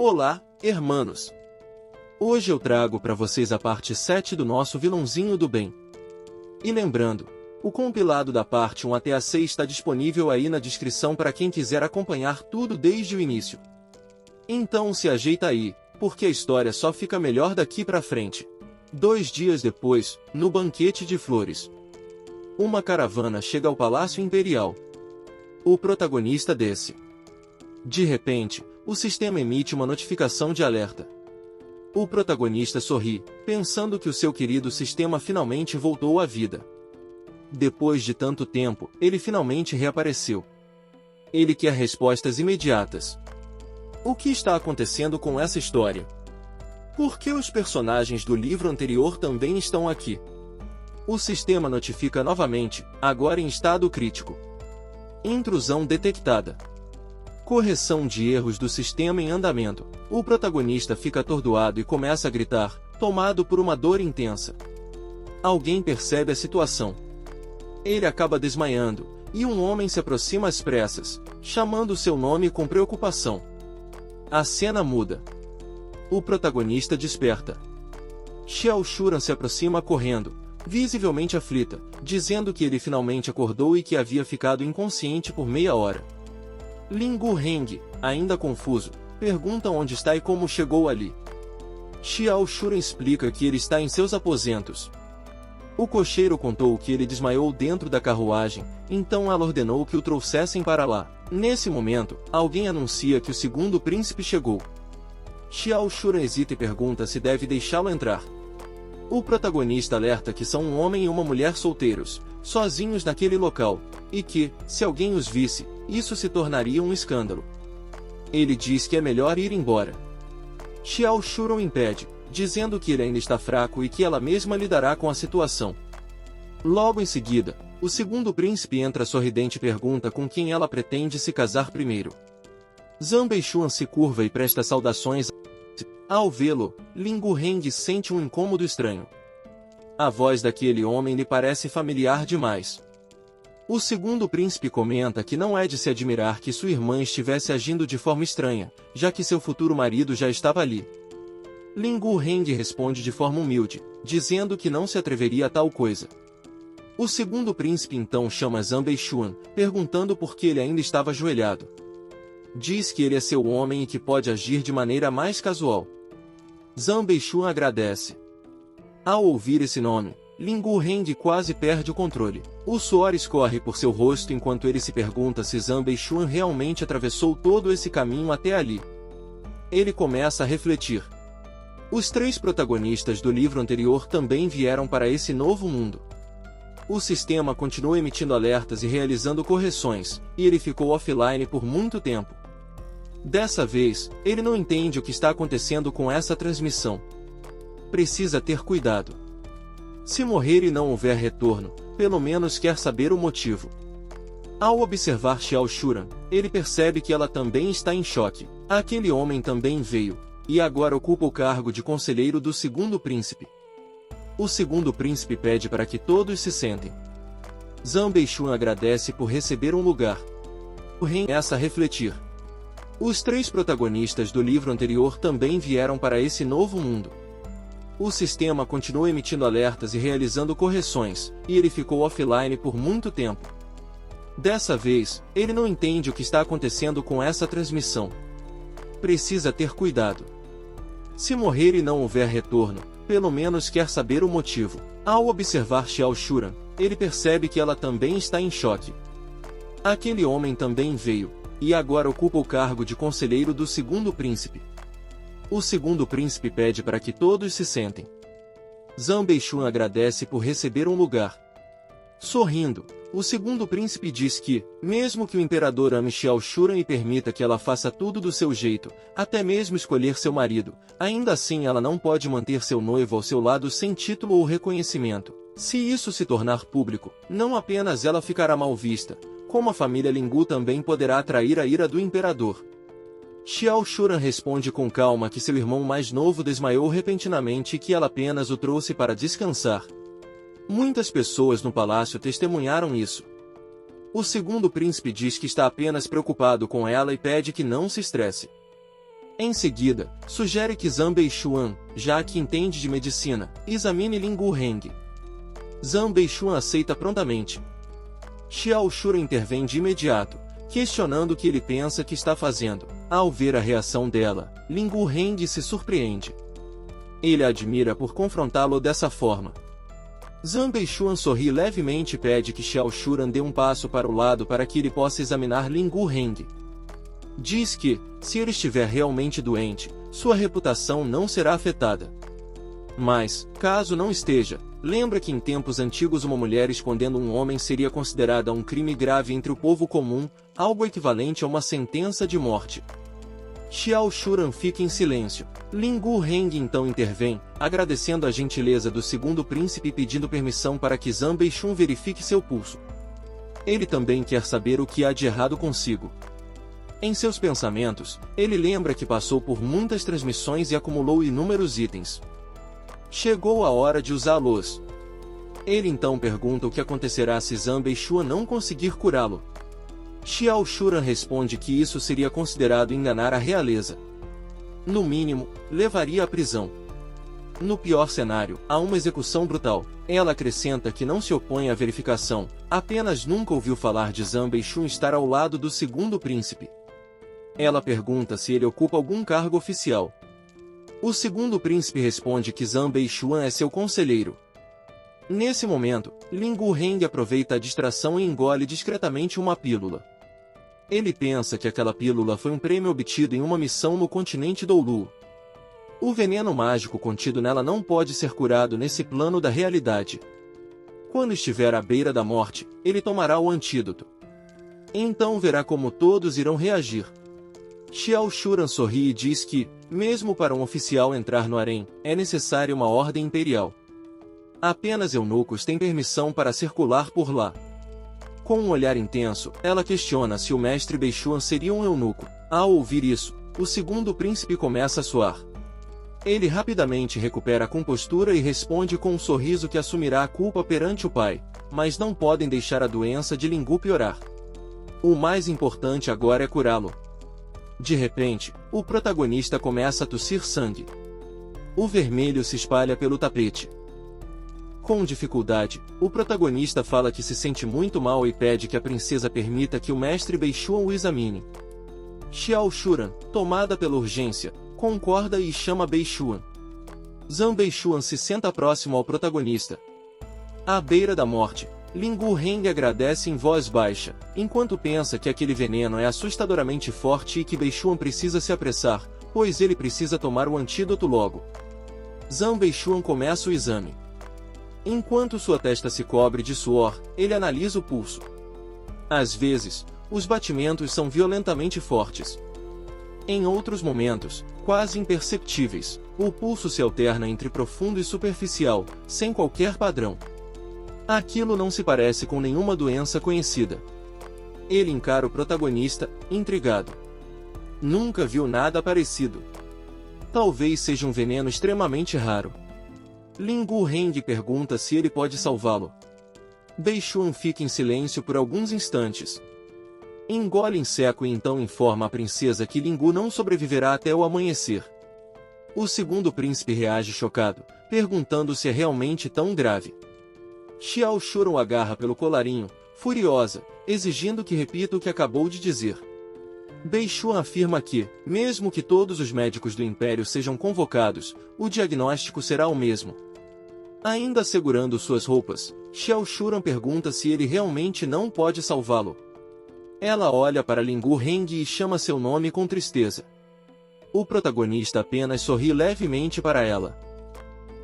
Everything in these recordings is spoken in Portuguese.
Olá, hermanos! Hoje eu trago para vocês a parte 7 do nosso vilãozinho do bem. E lembrando, o compilado da parte 1 até a 6 está disponível aí na descrição para quem quiser acompanhar tudo desde o início. Então se ajeita aí, porque a história só fica melhor daqui para frente. 2 dias depois, no banquete de flores, uma caravana chega ao Palácio Imperial. O protagonista desce. De repente, o sistema emite uma notificação de alerta. O protagonista sorri, pensando que o seu querido sistema finalmente voltou à vida. Depois de tanto tempo, ele finalmente reapareceu. Ele quer respostas imediatas. O que está acontecendo com essa história? Por que os personagens do livro anterior também estão aqui? O sistema notifica novamente, agora em estado crítico. Intrusão detectada. Correção de erros do sistema em andamento. O protagonista fica atordoado e começa a gritar, tomado por uma dor intensa. Alguém percebe a situação. Ele acaba desmaiando, e um homem se aproxima às pressas, chamando seu nome com preocupação. A cena muda. O protagonista desperta. Xiao Shuran se aproxima correndo, visivelmente aflita, dizendo que ele finalmente acordou e que havia ficado inconsciente por meia hora. Lin Guheng, ainda confuso, pergunta onde está e como chegou ali. Xiao Shuran explica que ele está em seus aposentos. O cocheiro contou que ele desmaiou dentro da carruagem, então ela ordenou que o trouxessem para lá. Nesse momento, alguém anuncia que o segundo príncipe chegou. Xiao Shuran hesita e pergunta se deve deixá-lo entrar. O protagonista alerta que são um homem e uma mulher solteiros, sozinhos naquele local, e que, se alguém os visse, isso se tornaria um escândalo. Ele diz que é melhor ir embora. Xiao Shuran impede, dizendo que ele ainda está fraco e que ela mesma lidará com a situação. Logo em seguida, o segundo príncipe entra sorridente e pergunta com quem ela pretende se casar primeiro. Zhang Beishuan se curva e presta saudações. Ao vê-lo, Lin Guheng sente um incômodo estranho. A voz daquele homem lhe parece familiar demais. O segundo príncipe comenta que não é de se admirar que sua irmã estivesse agindo de forma estranha, já que seu futuro marido já estava ali. Lin Guheng responde de forma humilde, dizendo que não se atreveria a tal coisa. O segundo príncipe então chama Zhang Beishuan, perguntando por que ele ainda estava ajoelhado. Diz que ele é seu homem e que pode agir de maneira mais casual. Zhang Beishuan agradece. Ao ouvir esse nome, Lin Guheng quase perde o controle. O suor escorre por seu rosto enquanto ele se pergunta se Zhang Beishuan realmente atravessou todo esse caminho até ali. Ele começa a refletir. Os 3 protagonistas do livro anterior também vieram para esse novo mundo. O sistema continua emitindo alertas e realizando correções, e ele ficou offline por muito tempo. Dessa vez, ele não entende o que está acontecendo com essa transmissão. Precisa ter cuidado. Se morrer e não houver retorno, pelo menos quer saber o motivo. Ao observar Xiao Shuran, ele percebe que ela também está em choque. Aquele homem também veio, e agora ocupa o cargo de conselheiro do segundo príncipe. O segundo príncipe pede para que todos se sentem. Zhang Beishuan agradece por receber um lugar. O rei começa a refletir. Os 3 protagonistas do livro anterior também vieram para esse novo mundo. O sistema continua emitindo alertas e realizando correções, e ele ficou offline por muito tempo. Dessa vez, ele não entende o que está acontecendo com essa transmissão. Precisa ter cuidado. Se morrer e não houver retorno, pelo menos quer saber o motivo. Ao observar Xiao Shuran, ele percebe que ela também está em choque. Aquele homem também veio, e agora ocupa o cargo de conselheiro do segundo príncipe. O segundo príncipe pede para que todos se sentem. Zhang Beishuan agradece por receber um lugar. Sorrindo, o segundo príncipe diz que, mesmo que o imperador ame Xiao Shuran e permita que ela faça tudo do seu jeito, até mesmo escolher seu marido, ainda assim ela não pode manter seu noivo ao seu lado sem título ou reconhecimento. Se isso se tornar público, não apenas ela ficará mal vista, como a família Lingu também poderá atrair a ira do imperador. Xiao Shuran responde com calma que seu irmão mais novo desmaiou repentinamente e que ela apenas o trouxe para descansar. Muitas pessoas no palácio testemunharam isso. O segundo príncipe diz que está apenas preocupado com ela e pede que não se estresse. Em seguida, sugere que Zhang Beishuan, já que entende de medicina, examine Lin Guheng. Zhang Beishuan aceita prontamente. Xiao Shuran intervém de imediato, questionando o que ele pensa que está fazendo. Ao ver a reação dela, Lin Guheng se surpreende. Ele a admira por confrontá-lo dessa forma. Zhang Beishuan sorri levemente e pede que Xiao Shuran dê um passo para o lado para que ele possa examinar Lin Guheng. Diz que, se ele estiver realmente doente, sua reputação não será afetada. Mas, caso não esteja, lembra que em tempos antigos uma mulher escondendo um homem seria considerada um crime grave entre o povo comum, algo equivalente a uma sentença de morte. Xiao Shuran fica em silêncio. Lin Guheng então intervém, agradecendo a gentileza do segundo príncipe e pedindo permissão para que Zhang Beishuan verifique seu pulso. Ele também quer saber o que há de errado consigo. Em seus pensamentos, ele lembra que passou por muitas transmissões e acumulou inúmeros itens. Chegou a hora de usá-los. Ele então pergunta o que acontecerá se Zhang Beishuan não conseguir curá-lo. Xiao Shuran responde que isso seria considerado enganar a realeza. No mínimo, levaria à prisão. No pior cenário, há uma execução brutal. Ela acrescenta que não se opõe à verificação, apenas nunca ouviu falar de Zhang Beishuan estar ao lado do segundo príncipe. Ela pergunta se ele ocupa algum cargo oficial. O segundo príncipe responde que Zhang Beishuan é seu conselheiro. Nesse momento, Lin Guheng aproveita a distração e engole discretamente uma pílula. Ele pensa que aquela pílula foi um prêmio obtido em uma missão no continente Doulu. O veneno mágico contido nela não pode ser curado nesse plano da realidade. Quando estiver à beira da morte, ele tomará o antídoto. Então verá como todos irão reagir. Xiao Shuran sorri e diz que, mesmo para um oficial entrar no harém, é necessária uma ordem imperial. Apenas eunucos têm permissão para circular por lá. Com um olhar intenso, ela questiona se o mestre Beishuan seria um eunuco. Ao ouvir isso, o segundo príncipe começa a suar. Ele rapidamente recupera a compostura e responde com um sorriso que assumirá a culpa perante o pai, mas não podem deixar a doença de Lin Gu piorar. O mais importante agora é curá-lo. De repente, o protagonista começa a tossir sangue. O vermelho se espalha pelo tapete. Com dificuldade, o protagonista fala que se sente muito mal e pede que a princesa permita que o mestre Beishuan o examine. Xiao Shuran, tomada pela urgência, concorda e chama Beishuan. Zhang Beishuan se senta próximo ao protagonista. À beira da morte, Lin Guheng agradece em voz baixa, enquanto pensa que aquele veneno é assustadoramente forte e que Beishuan precisa se apressar, pois ele precisa tomar o antídoto logo. Zhang Beishuan começa o exame. Enquanto sua testa se cobre de suor, ele analisa o pulso. Às vezes, os batimentos são violentamente fortes. Em outros momentos, quase imperceptíveis, o pulso se alterna entre profundo e superficial, sem qualquer padrão. Aquilo não se parece com nenhuma doença conhecida. Ele encara o protagonista, intrigado. Nunca viu nada parecido. Talvez seja um veneno extremamente raro. Lin Guheng pergunta se ele pode salvá-lo. Beishuan fica em silêncio por alguns instantes. Engole em seco e então informa a princesa que Lin Gu não sobreviverá até o amanhecer. O segundo príncipe reage chocado, perguntando se é realmente tão grave. Xiao Shuran o agarra pelo colarinho, furiosa, exigindo que repita o que acabou de dizer. Beishuan afirma que, mesmo que todos os médicos do Império sejam convocados, o diagnóstico será o mesmo. Ainda segurando suas roupas, Xiao Shuran pergunta se ele realmente não pode salvá-lo. Ela olha para Lin Guheng e chama seu nome com tristeza. O protagonista apenas sorri levemente para ela.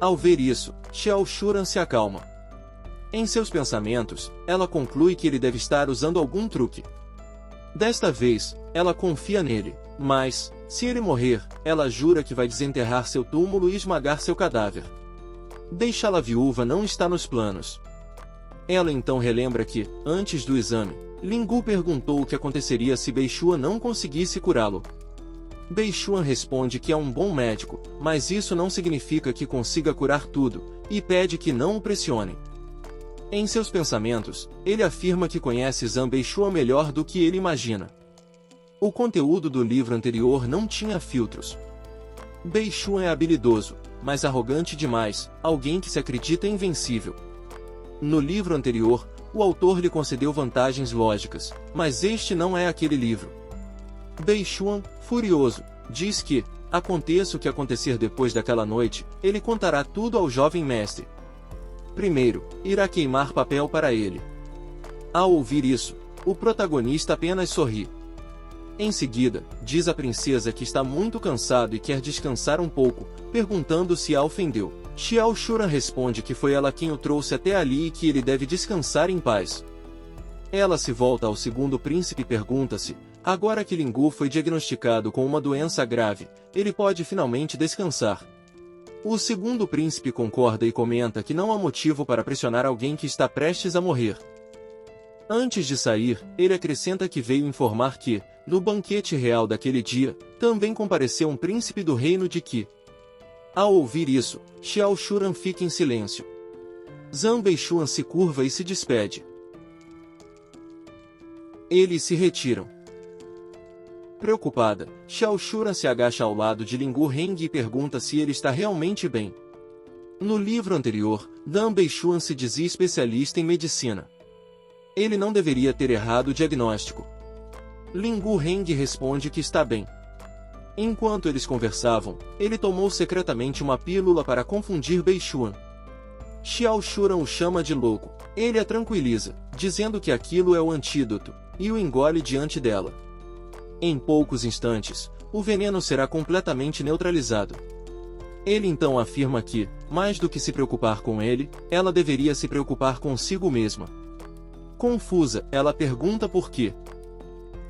Ao ver isso, Xiao Shuran se acalma. Em seus pensamentos, ela conclui que ele deve estar usando algum truque. Desta vez, ela confia nele, mas, se ele morrer, ela jura que vai desenterrar seu túmulo e esmagar seu cadáver. Deixá-la viúva não está nos planos. Ela então relembra que, antes do exame, Lin Gu perguntou o que aconteceria se Beishuan não conseguisse curá-lo. Beishuan responde que é um bom médico, mas isso não significa que consiga curar tudo, e pede que não o pressionem. Em seus pensamentos, ele afirma que conhece Zhang Beishuan melhor do que ele imagina. O conteúdo do livro anterior não tinha filtros. Beishuan é habilidoso, mas arrogante demais, alguém que se acredita invencível. No livro anterior, o autor lhe concedeu vantagens lógicas, mas este não é aquele livro. Beishuan, furioso, diz que, aconteça o que acontecer depois daquela noite, ele contará tudo ao jovem mestre. Primeiro, irá queimar papel para ele. Ao ouvir isso, o protagonista apenas sorri. Em seguida, diz à princesa que está muito cansado e quer descansar um pouco, perguntando se a ofendeu. Xiao Shuran responde que foi ela quem o trouxe até ali e que ele deve descansar em paz. Ela se volta ao segundo príncipe e pergunta-se, agora que Lingu foi diagnosticado com uma doença grave, ele pode finalmente descansar. O segundo príncipe concorda e comenta que não há motivo para pressionar alguém que está prestes a morrer. Antes de sair, ele acrescenta que veio informar que, no banquete real daquele dia, também compareceu um príncipe do reino de Qi. Ao ouvir isso, Xiao Shuran fica em silêncio. Zhang Beishuan se curva e se despede. Eles se retiram. Preocupada, Xiao Shuran se agacha ao lado de Lingu Heng e pergunta se ele está realmente bem. No livro anterior, Zhang Beishuan se dizia especialista em medicina. Ele não deveria ter errado o diagnóstico. Lingu Heng responde que está bem. Enquanto eles conversavam, ele tomou secretamente uma pílula para confundir Beishuan. Xiao Shuran o chama de louco. Ele a tranquiliza, dizendo que aquilo é o antídoto, e o engole diante dela. Em poucos instantes, o veneno será completamente neutralizado. Ele então afirma que, mais do que se preocupar com ele, ela deveria se preocupar consigo mesma. Confusa, ela pergunta por quê.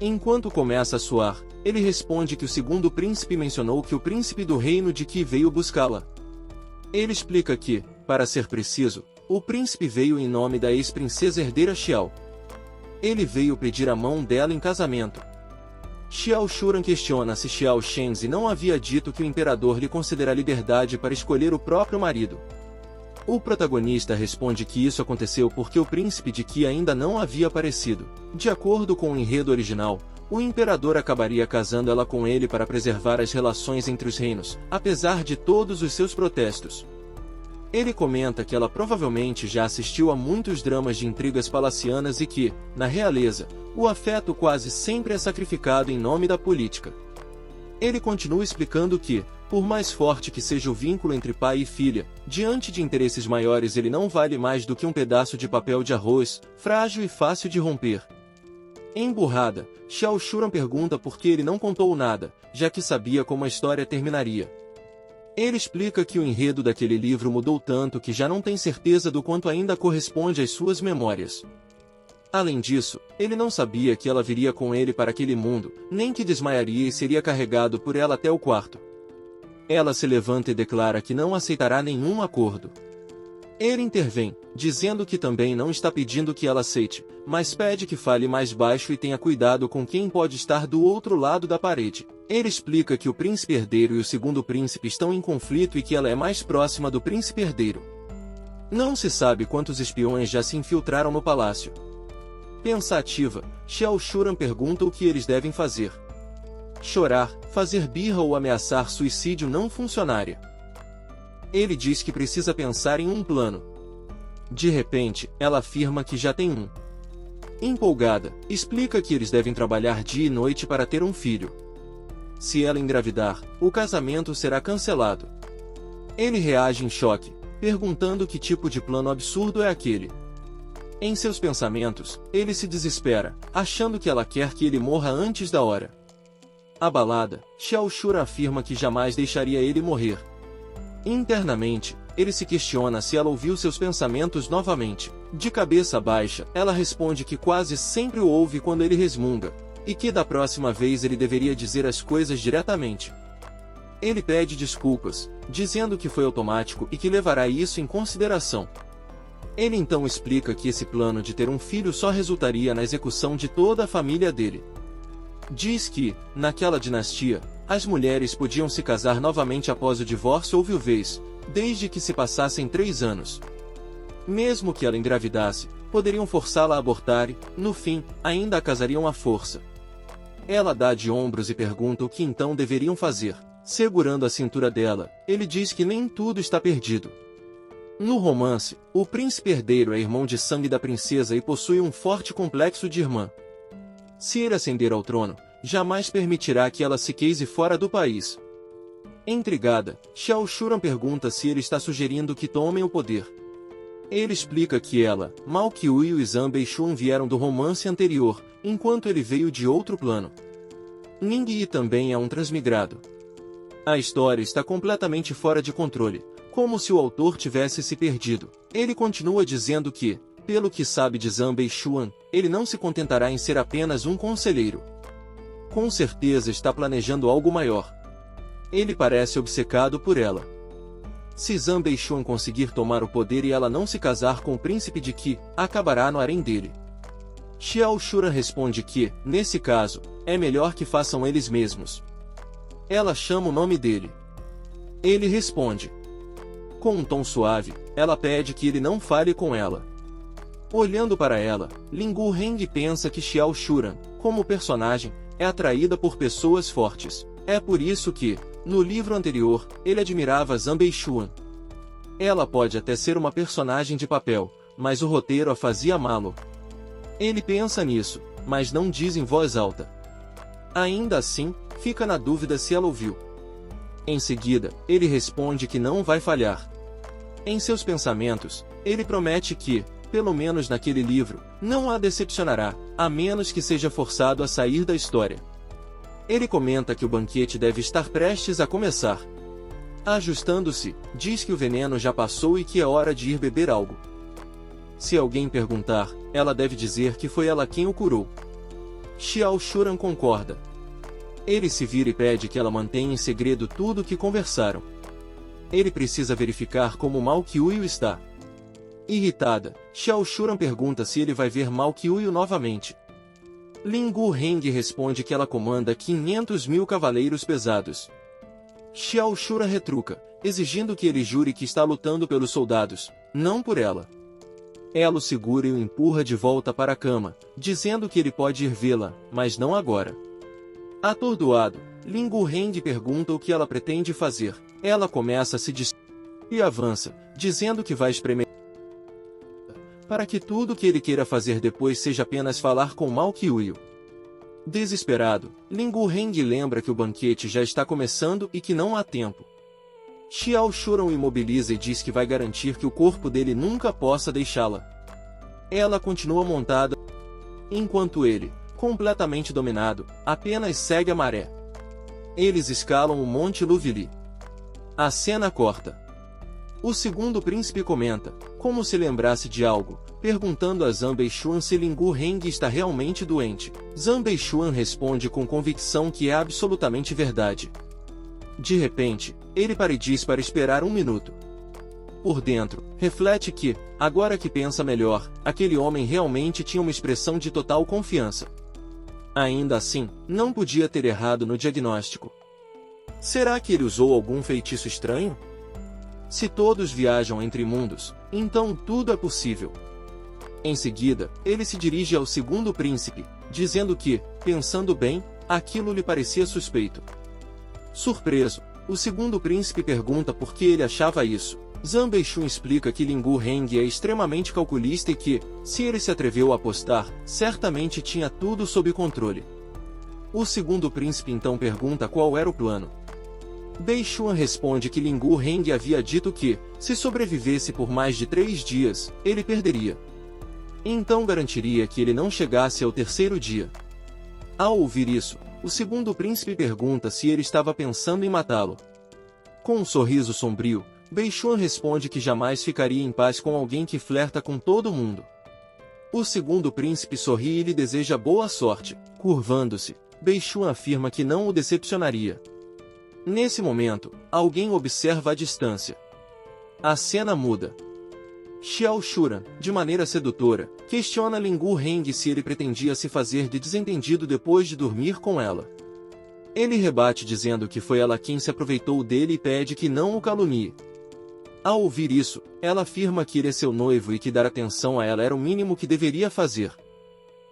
Enquanto começa a suar, ele responde que o segundo príncipe mencionou que o príncipe do reino de Qi veio buscá-la. Ele explica que, para ser preciso, o príncipe veio em nome da ex-princesa herdeira Xiao. Ele veio pedir a mão dela em casamento. Xiao Shuran questiona se Xiao Shenzi não havia dito que o imperador lhe concederá liberdade para escolher o próprio marido. O protagonista responde que isso aconteceu porque o príncipe de Qi ainda não havia aparecido. De acordo com o enredo original, o imperador acabaria casando ela com ele para preservar as relações entre os reinos, apesar de todos os seus protestos. Ele comenta que ela provavelmente já assistiu a muitos dramas de intrigas palacianas e que, na realeza, o afeto quase sempre é sacrificado em nome da política. Ele continua explicando que, por mais forte que seja o vínculo entre pai e filha, diante de interesses maiores ele não vale mais do que um pedaço de papel de arroz, frágil e fácil de romper. Emburrada, Xiao Shuran pergunta por que ele não contou nada, já que sabia como a história terminaria. Ele explica que o enredo daquele livro mudou tanto que já não tem certeza do quanto ainda corresponde às suas memórias. Além disso, ele não sabia que ela viria com ele para aquele mundo, nem que desmaiaria e seria carregado por ela até o quarto. Ela se levanta e declara que não aceitará nenhum acordo. Ele intervém, dizendo que também não está pedindo que ela aceite, mas pede que fale mais baixo e tenha cuidado com quem pode estar do outro lado da parede. Ele explica que o príncipe herdeiro e o segundo príncipe estão em conflito e que ela é mais próxima do príncipe herdeiro. Não se sabe quantos espiões já se infiltraram no palácio. Pensativa, Xiao Shuran pergunta o que eles devem fazer. Chorar, fazer birra ou ameaçar suicídio não funcionaria. Ele diz que precisa pensar em um plano. De repente, ela afirma que já tem um. Empolgada, explica que eles devem trabalhar dia e noite para ter um filho. Se ela engravidar, o casamento será cancelado. Ele reage em choque, perguntando que tipo de plano absurdo é aquele. Em seus pensamentos, ele se desespera, achando que ela quer que ele morra antes da hora. Abalada, Xiao Shuran afirma que jamais deixaria ele morrer. Internamente, ele se questiona se ela ouviu seus pensamentos novamente. De cabeça baixa, ela responde que quase sempre o ouve quando ele resmunga, e que da próxima vez ele deveria dizer as coisas diretamente. Ele pede desculpas, dizendo que foi automático e que levará isso em consideração. Ele então explica que esse plano de ter um filho só resultaria na execução de toda a família dele. Diz que, naquela dinastia, as mulheres podiam se casar novamente após o divórcio ou viuvez, desde que se passassem 3 anos. Mesmo que ela engravidasse, poderiam forçá-la a abortar e, no fim, ainda a casariam à força. Ela dá de ombros e pergunta o que então deveriam fazer. Segurando a cintura dela, ele diz que nem tudo está perdido. No romance, o príncipe herdeiro é irmão de sangue da princesa e possui um forte complexo de irmã. Se ele ascender ao trono, jamais permitirá que ela se case fora do país. Intrigada, Xiao Shuran pergunta se ele está sugerindo que tomem o poder. Ele explica que ela, Mao Qiuyu e Zhang Beixuan vieram do romance anterior, enquanto ele veio de outro plano. Ning Yi também é um transmigrado. A história está completamente fora de controle, como se o autor tivesse se perdido. Ele continua dizendo que, pelo que sabe de Zhang Beixuan, ele não se contentará em ser apenas um conselheiro. Com certeza está planejando algo maior. Ele parece obcecado por ela. Se Zhang Beixuan conseguir tomar o poder e ela não se casar com o príncipe de Qi, acabará no harém dele. Xiao Shuran responde que, nesse caso, é melhor que façam eles mesmos. Ela chama o nome dele. Ele responde. Com um tom suave, ela pede que ele não fale com ela. Olhando para ela, Lingu Heng pensa que Xiao Shuran, como personagem, é atraída por pessoas fortes. É por isso que, no livro anterior, ele admirava Zhang Beixuan. Ela pode até ser uma personagem de papel, mas o roteiro a fazia amá-lo. Ele pensa nisso, mas não diz em voz alta. Ainda assim, fica na dúvida se ela ouviu. Em seguida, ele responde que não vai falhar. Em seus pensamentos, ele promete que, pelo menos naquele livro, não a decepcionará, a menos que seja forçado a sair da história. Ele comenta que o banquete deve estar prestes a começar. Ajustando-se, diz que o veneno já passou e que é hora de ir beber algo. Se alguém perguntar, ela deve dizer que foi ela quem o curou. Xiao Shuran concorda. Ele se vira e pede que ela mantenha em segredo tudo o que conversaram. Ele precisa verificar como Mao Qiuyu está. Irritada, Xiao Shuran pergunta se ele vai ver Mao Qiuyu novamente. Lingu Heng responde que ela comanda 500.000 cavaleiros pesados. Xiao Shuran retruca, exigindo que ele jure que está lutando pelos soldados, não por ela. Ela o segura e o empurra de volta para a cama, dizendo que ele pode ir vê-la, mas não agora. Atordoado, Lingu Heng pergunta o que ela pretende fazer. Ela começa a se e avança, dizendo que vai espremer para que tudo o que ele queira fazer depois seja apenas falar com Mao Qiuyu. Desesperado, Lingu Heng lembra que o banquete já está começando e que não há tempo. Xiao Shuran o imobiliza e diz que vai garantir que o corpo dele nunca possa deixá-la. Ela continua montada, enquanto ele, completamente dominado, apenas segue a maré. Eles escalam o Monte Luvili. A cena corta. O segundo príncipe comenta, como se lembrasse de algo, perguntando a Zhang Beixuan se Lingu Heng está realmente doente. Zhang Beixuan responde com convicção que é absolutamente verdade. De repente, ele para e diz para esperar um minuto. Por dentro, reflete que, agora que pensa melhor, aquele homem realmente tinha uma expressão de total confiança. Ainda assim, não podia ter errado no diagnóstico. Será que ele usou algum feitiço estranho? Se todos viajam entre mundos, então tudo é possível. Em seguida, ele se dirige ao segundo príncipe, dizendo que, pensando bem, aquilo lhe parecia suspeito. Surpreso, o segundo príncipe pergunta por que ele achava isso. Zhang Beixuan explica que Lingu Heng é extremamente calculista e que, se ele se atreveu a apostar, certamente tinha tudo sob controle. O segundo príncipe então pergunta qual era o plano. Beixuan responde que Lingu Heng havia dito que, se sobrevivesse por mais de 3 dias, ele perderia. Então garantiria que ele não chegasse ao terceiro dia. Ao ouvir isso, o segundo príncipe pergunta se ele estava pensando em matá-lo. Com um sorriso sombrio, Beixuan responde que jamais ficaria em paz com alguém que flerta com todo mundo. O segundo príncipe sorri e lhe deseja boa sorte. Curvando-se, Beixuan afirma que não o decepcionaria. Nesse momento, alguém observa à distância. A cena muda. Xiao Shuran, de maneira sedutora, questiona Lingu Heng se ele pretendia se fazer de desentendido depois de dormir com ela. Ele rebate dizendo que foi ela quem se aproveitou dele e pede que não o calunie. Ao ouvir isso, ela afirma que ele é seu noivo e que dar atenção a ela era o mínimo que deveria fazer.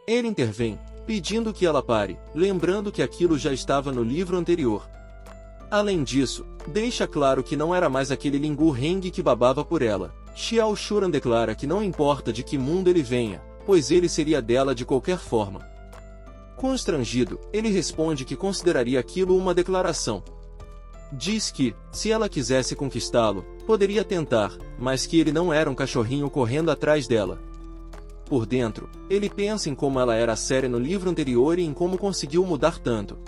Ele intervém, pedindo que ela pare, lembrando que aquilo já estava no livro anterior. Além disso, deixa claro que não era mais aquele Lingu Heng que babava por ela. Xiao Shuran declara que não importa de que mundo ele venha, pois ele seria dela de qualquer forma. Constrangido, ele responde que consideraria aquilo uma declaração. Diz que, se ela quisesse conquistá-lo, poderia tentar, mas que ele não era um cachorrinho correndo atrás dela. Por dentro, ele pensa em como ela era séria no livro anterior e em como conseguiu mudar tanto.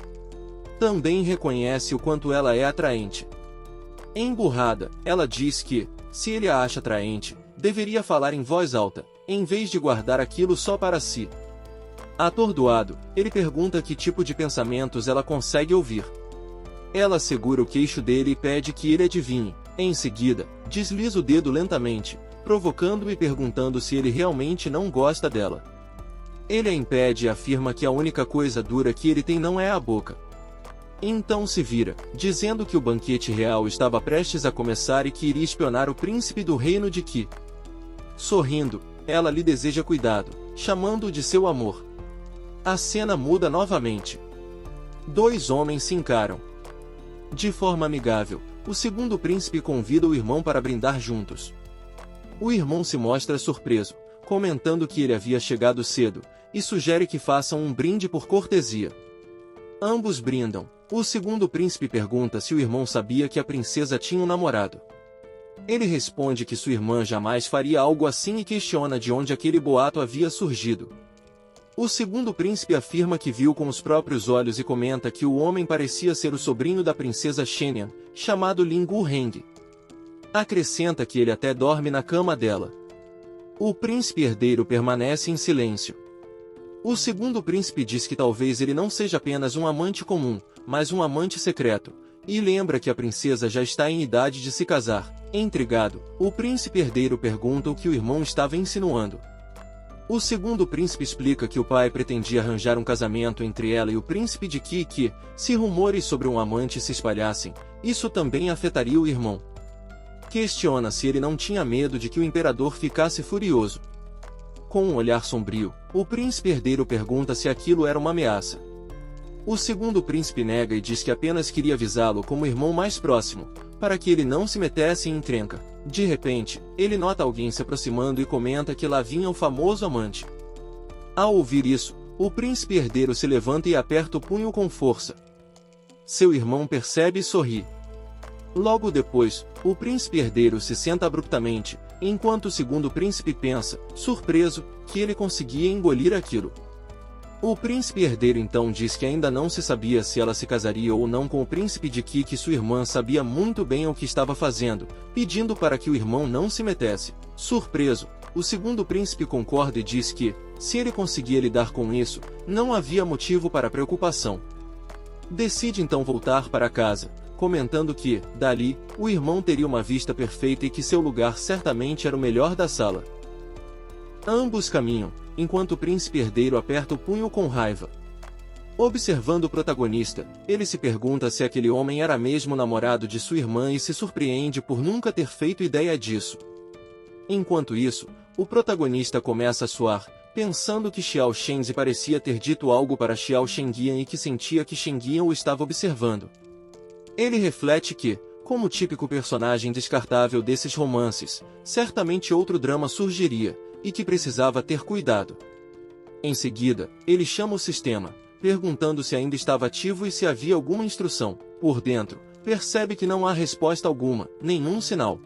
Também reconhece o quanto ela é atraente. Emburrada, ela diz que, se ele a acha atraente, deveria falar em voz alta, em vez de guardar aquilo só para si. Atordoado, ele pergunta que tipo de pensamentos ela consegue ouvir. Ela segura o queixo dele e pede que ele adivinhe. Em seguida, desliza o dedo lentamente, provocando-o e perguntando se ele realmente não gosta dela. Ele a impede e afirma que a única coisa dura que ele tem não é a boca. Então se vira, dizendo que o banquete real estava prestes a começar e que iria espionar o príncipe do reino de Qi. Sorrindo, ela lhe deseja cuidado, chamando-o de seu amor. A cena muda novamente. Dois homens se encaram. De forma amigável, o segundo príncipe convida o irmão para brindar juntos. O irmão se mostra surpreso, comentando que ele havia chegado cedo, e sugere que façam um brinde por cortesia. Ambos brindam. O segundo príncipe pergunta se o irmão sabia que a princesa tinha um namorado. Ele responde que sua irmã jamais faria algo assim e questiona de onde aquele boato havia surgido. O segundo príncipe afirma que viu com os próprios olhos e comenta que o homem parecia ser o sobrinho da princesa Shenian, chamado Lingu Heng. Acrescenta que ele até dorme na cama dela. O príncipe herdeiro permanece em silêncio. O segundo príncipe diz que talvez ele não seja apenas um amante comum, mas um amante secreto, e lembra que a princesa já está em idade de se casar. Intrigado, o príncipe herdeiro pergunta o que o irmão estava insinuando. O segundo príncipe explica que o pai pretendia arranjar um casamento entre ela e o príncipe de Qi e que, se rumores sobre um amante se espalhassem, isso também afetaria o irmão. Questiona se ele não tinha medo de que o imperador ficasse furioso. Com um olhar sombrio, o príncipe herdeiro pergunta se aquilo era uma ameaça. O segundo príncipe nega e diz que apenas queria avisá-lo como irmão mais próximo, para que ele não se metesse em encrenca. De repente, ele nota alguém se aproximando e comenta que lá vinha o famoso amante. Ao ouvir isso, o príncipe herdeiro se levanta e aperta o punho com força. Seu irmão percebe e sorri. Logo depois, o príncipe herdeiro se senta abruptamente, enquanto o segundo príncipe pensa, surpreso, que ele conseguia engolir aquilo. O príncipe herdeiro então diz que ainda não se sabia se ela se casaria ou não com o príncipe de Qi, que sua irmã sabia muito bem o que estava fazendo, pedindo para que o irmão não se metesse. Surpreso, o segundo príncipe concorda e diz que, se ele conseguia lidar com isso, não havia motivo para preocupação. Decide então voltar para casa, comentando que, dali, o irmão teria uma vista perfeita e que seu lugar certamente era o melhor da sala. Ambos caminham, enquanto o príncipe herdeiro aperta o punho com raiva. Observando o protagonista, ele se pergunta se aquele homem era mesmo namorado de sua irmã e se surpreende por nunca ter feito ideia disso. Enquanto isso, o protagonista começa a suar, pensando que Xiao Shenzi parecia ter dito algo para Xiao Shengyan e que sentia que Shengyan o estava observando. Ele reflete que, como típico personagem descartável desses romances, certamente outro drama surgiria, e que precisava ter cuidado. Em seguida, ele chama o sistema, perguntando se ainda estava ativo e se havia alguma instrução. Por dentro, percebe que não há resposta alguma, nenhum sinal.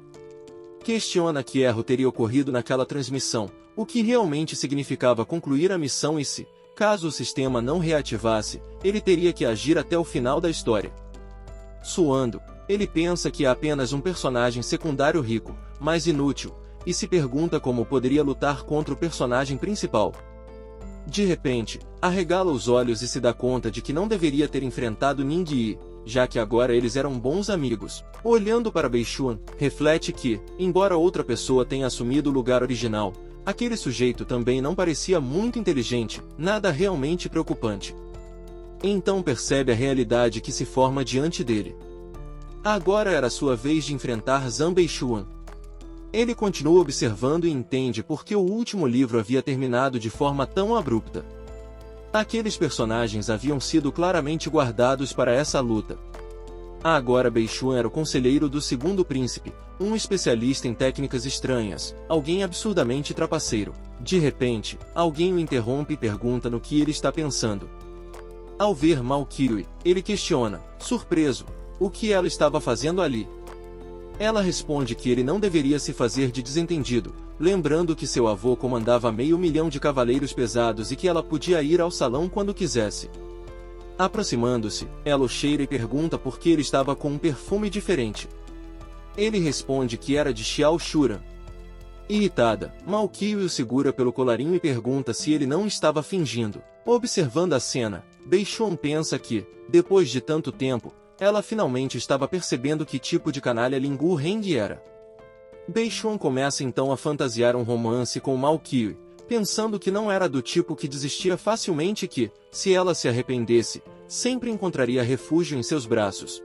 Questiona que erro teria ocorrido naquela transmissão, o que realmente significava concluir a missão e se, caso o sistema não reativasse, ele teria que agir até o final da história. Suando, ele pensa que é apenas um personagem secundário rico, mas inútil, e se pergunta como poderia lutar contra o personagem principal. De repente, arregala os olhos e se dá conta de que não deveria ter enfrentado Ning Yi, já que agora eles eram bons amigos. Olhando para Beishuan, reflete que, embora outra pessoa tenha assumido o lugar original, aquele sujeito também não parecia muito inteligente, nada realmente preocupante. Então percebe a realidade que se forma diante dele. Agora era sua vez de enfrentar Zhang Beishuan. Ele continua observando e entende por que o último livro havia terminado de forma tão abrupta. Aqueles personagens haviam sido claramente guardados para essa luta. Agora Beishun era o conselheiro do segundo príncipe, um especialista em técnicas estranhas, alguém absurdamente trapaceiro. De repente, alguém o interrompe e pergunta no que ele está pensando. Ao ver Mao Qiui, ele questiona, surpreso, o que ela estava fazendo ali. Ela responde que ele não deveria se fazer de desentendido, lembrando que seu avô comandava 500.000 de cavaleiros pesados e que ela podia ir ao salão quando quisesse. Aproximando-se, ela o cheira e pergunta por que ele estava com um perfume diferente. Ele responde que era de Xiao Shuran. Irritada, Mao Qiui o segura pelo colarinho e pergunta se ele não estava fingindo. Observando a cena, Beishun pensa que, depois de tanto tempo, ela finalmente estava percebendo que tipo de canalha Lingu Heng era. Beishun começa então a fantasiar um romance com Mao Qiui, pensando que não era do tipo que desistia facilmente e que, se ela se arrependesse, sempre encontraria refúgio em seus braços.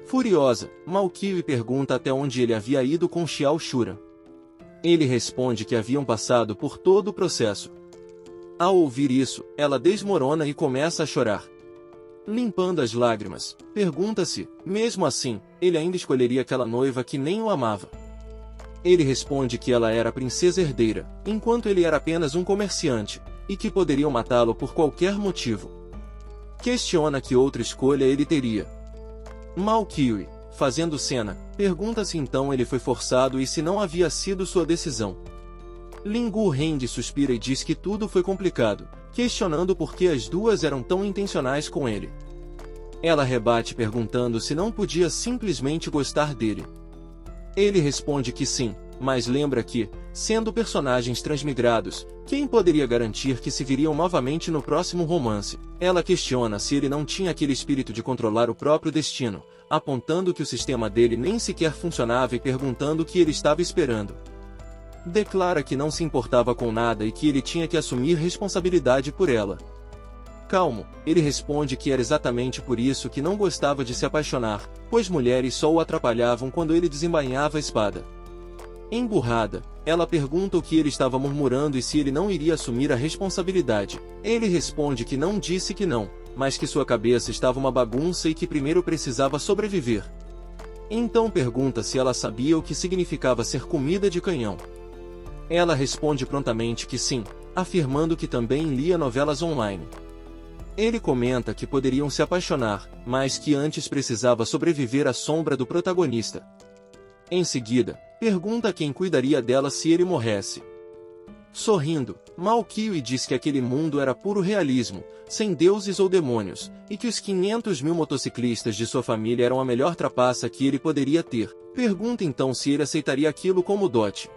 Furiosa, Mao Qiui pergunta até onde ele havia ido com Xiao Shuran. Ele responde que haviam passado por todo o processo. Ao ouvir isso, ela desmorona e começa a chorar. Limpando as lágrimas, pergunta-se, mesmo assim, ele ainda escolheria aquela noiva que nem o amava. Ele responde que ela era a princesa herdeira, enquanto ele era apenas um comerciante, e que poderiam matá-lo por qualquer motivo. Questiona que outra escolha ele teria. Mao Qiui, fazendo cena, pergunta se então ele foi forçado e se não havia sido sua decisão. Lingu Heng suspira e diz que tudo foi complicado, questionando por que as duas eram tão intencionais com ele. Ela rebate perguntando se não podia simplesmente gostar dele. Ele responde que sim, mas lembra que, sendo personagens transmigrados, quem poderia garantir que se viriam novamente no próximo romance? Ela questiona se ele não tinha aquele espírito de controlar o próprio destino, apontando que o sistema dele nem sequer funcionava e perguntando o que ele estava esperando. Declara que não se importava com nada e que ele tinha que assumir responsabilidade por ela. Calmo, ele responde que era exatamente por isso que não gostava de se apaixonar, pois mulheres só o atrapalhavam quando ele desembainhava a espada. Emburrada, ela pergunta o que ele estava murmurando e se ele não iria assumir a responsabilidade. Ele responde que não disse que não, mas que sua cabeça estava uma bagunça e que primeiro precisava sobreviver. Então pergunta se ela sabia o que significava ser comida de canhão. Ela responde prontamente que sim, afirmando que também lia novelas online. Ele comenta que poderiam se apaixonar, mas que antes precisava sobreviver à sombra do protagonista. Em seguida, pergunta quem cuidaria dela se ele morresse. Sorrindo, Mao Qiui diz que aquele mundo era puro realismo, sem deuses ou demônios, e que os 500.000 motociclistas de sua família eram a melhor trapaça que ele poderia ter. Pergunta então se ele aceitaria aquilo como dote.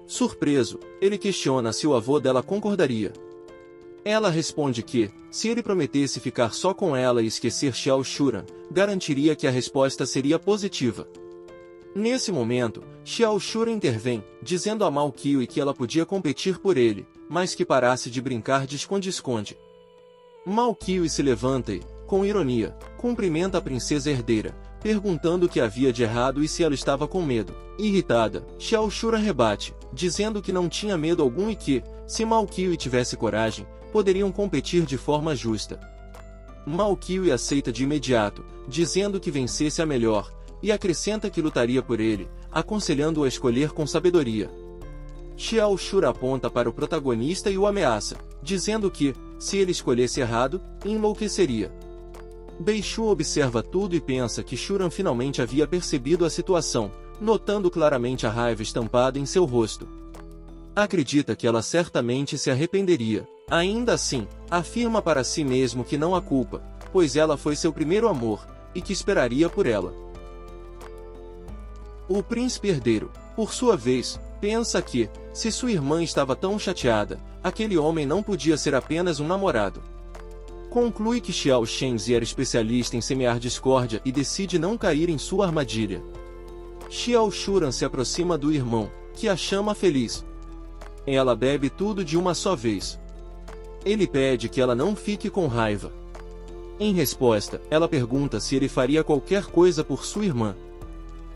Surpreso, ele questiona se o avô dela concordaria. Ela responde que, se ele prometesse ficar só com ela e esquecer Xiao Shuran, garantiria que a resposta seria positiva. Nesse momento, Xiao Shuran intervém, dizendo a Mao Qiui que ela podia competir por ele, mas que parasse de brincar de esconde-esconde. Mao Qiui se levanta e, com ironia, cumprimenta a princesa herdeira, perguntando o que havia de errado e se ela estava com medo. Irritada, Xiao Shuran rebate, dizendo que não tinha medo algum e que, se Mao Qiui tivesse coragem, poderiam competir de forma justa. Mao Qiui aceita de imediato, dizendo que vencesse a melhor, e acrescenta que lutaria por ele, aconselhando-o a escolher com sabedoria. Xiao Shuran aponta para o protagonista e o ameaça, dizendo que, se ele escolhesse errado, enlouqueceria. Beishun observa tudo e pensa que Shuran finalmente havia percebido a situação, notando claramente a raiva estampada em seu rosto. Acredita que ela certamente se arrependeria. Ainda assim, afirma para si mesmo que não a culpa, pois ela foi seu primeiro amor, e que esperaria por ela. O príncipe herdeiro, por sua vez, pensa que, se sua irmã estava tão chateada, aquele homem não podia ser apenas um namorado. Conclui que Xiao Shenzi era especialista em semear discórdia e decide não cair em sua armadilha. Xiao Shuran se aproxima do irmão, que a chama feliz. Ela bebe tudo de uma só vez. Ele pede que ela não fique com raiva. Em resposta, ela pergunta se ele faria qualquer coisa por sua irmã.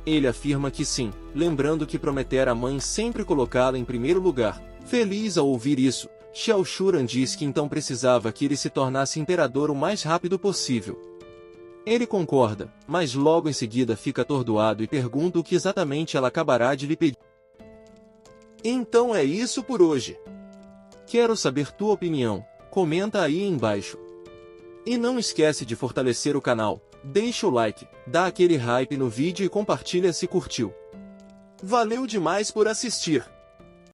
Ele afirma que sim, lembrando que prometera à mãe sempre colocá-la em primeiro lugar. Feliz ao ouvir isso, Xiao Shuran diz que então precisava que ele se tornasse imperador o mais rápido possível. Ele concorda, mas logo em seguida fica atordoado e pergunta o que exatamente ela acabará de lhe pedir. Então é isso por hoje. Quero saber tua opinião, comenta aí embaixo. E não esquece de fortalecer o canal, deixa o like, dá aquele hype no vídeo e compartilha se curtiu. Valeu demais por assistir!